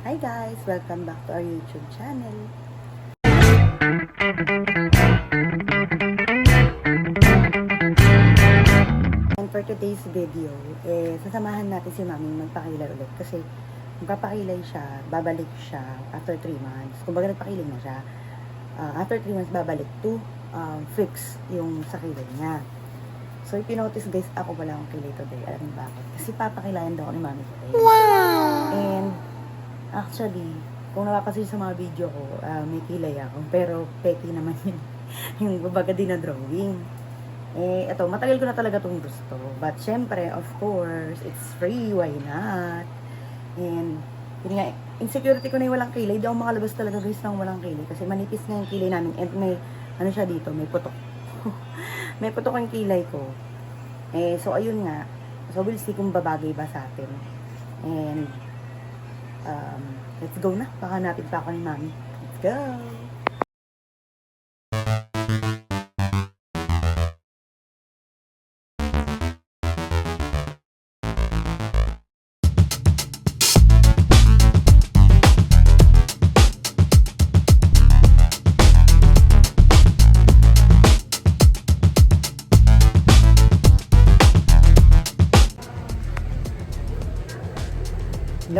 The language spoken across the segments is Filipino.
Hi guys! Welcome back to our YouTube channel. And for today's video, sasamahan natin si Mami magpakilay ulit kasi magpapakilay siya, babalik siya after 3 months. Kung baga nagpakilay na siya, after 3 months babalik to fix yung sa kilay niya. So, if you notice guys, ako wala akong kilay today. Alam niyo bakit? Kasi papakilayan daw ako ni Mami today. Wow! And actually, kung napapansin sa mga video ko, may kilay ako. Pero, peki naman yun. Yung babaga din na drawing. Ito, matagal ko na talaga itong gusto. But, syempre, of course, it's free. Why not? And, yun nga, insecurity ko na yung walang kilay. Di ako makalabas talaga guys ng walang kilay. Kasi manipis na yung kilay namin. And may, ano siya dito, may putok. May putok yung kilay ko. So, ayun nga. So, we'll see kung babagay ba sa atin. And, let's go na. Baka hanapin pa ako ni Mami. Let's go!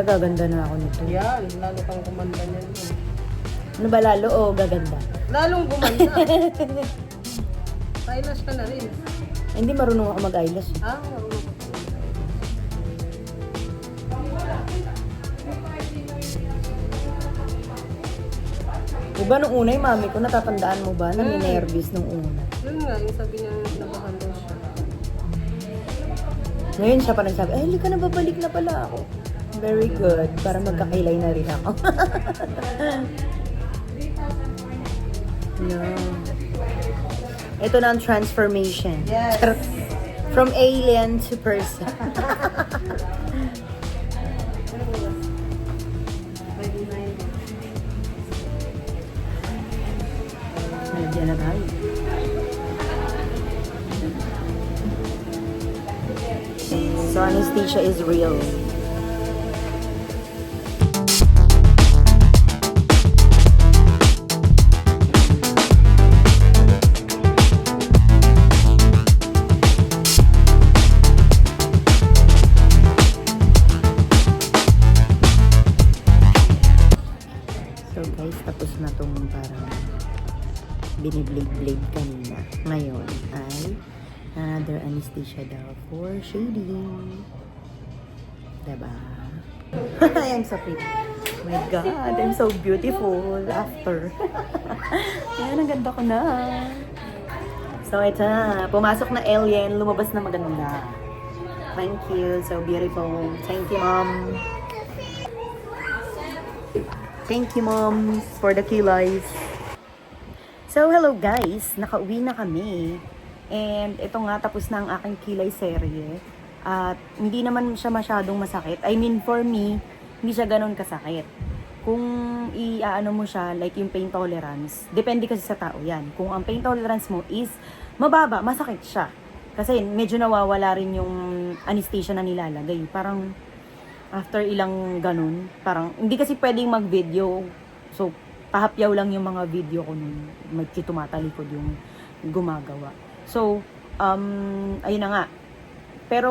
Gaganda na ako nito. Yan, lalo kang gumanda niyan. Ano ba lalo o gaganda? Lalong gumanda. Eyelash ka na rin. Hindi marunong ako mag-eyelash. Marunong ka. Diba nung una yung Mami ko, natatandaan mo ba na may nervous nung una? Yun nga, yung sabi niya, nabahan daw siya. Ngayon siya pa nagsabi, ay, halika na, babalik na pala ako. Very good. Para magkakilay na rin ako. No. Ito na ang transformation. Yes. From alien to person. Nandiyan na tayo. So, anesthesia is real. So guys, tapos na itong parang biniblade-blade kanina. Ngayon ay another anesthesia daw for shading. Diba? I'm so pretty. Oh my God, I'm so beautiful after. Ayan, ang ganda ko na. So ito na, pumasok na alien, lumabas na maganda. Thank you, so beautiful. Thank you, Mom. Thank you, Mom, for the kilays. So, hello guys. Nakauwi na kami. And ito nga, tapos na ang aking kilay serye. At hindi naman siya masyadong masakit. I mean, for me, hindi siya ganun kasakit. Kung i-ano mo siya, like yung pain tolerance, depende kasi sa tao yan. Kung ang pain tolerance mo is mababa, masakit siya. Kasi medyo nawawala rin yung anesthesia na nilalagay. Parang after ilang ganun, parang, hindi kasi pwedeng mag-video. So, pahapyaw lang yung mga video ko nung tumatalikodyung gumagawa. So, ayun na nga. Pero,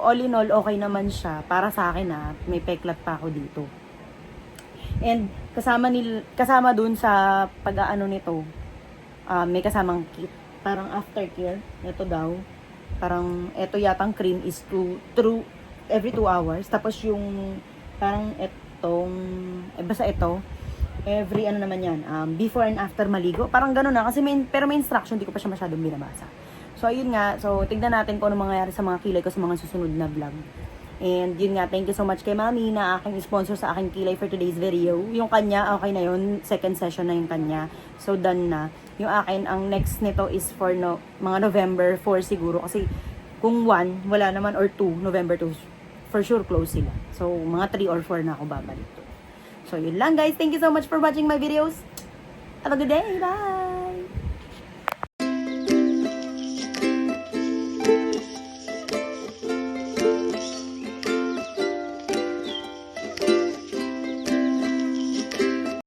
all in all, okay naman siya. Para sa akin may peklat pa ako dito. And, kasama dun sa pag-aano nito, may kasamang kit. Parang aftercare. Ito daw. Parang, ito yatang cream is every 2 hours. Tapos yung parang basta ito, every ano naman yan, before and after maligo. Parang gano'n na. Kasi pero may instruction, di ko pa siya masyadong binabasa. So, ayun nga. So, tignan natin kung ano mangyayari sa mga kilay ko sa mga susunod na vlog. And yun nga, thank you so much kay Mami na aking sponsor sa aking kilay for today's video. Yung kanya, okay na yun. Second session na yung kanya. So, done na. Yung akin, ang next nito is for mga November 4 siguro. Kasi kung 1, wala naman, or 2, November 2, for sure close sila. So, mga 3 or 4 na ako babalik to. So, yun lang guys. Thank you so much for watching my videos. Have a good day. Bye!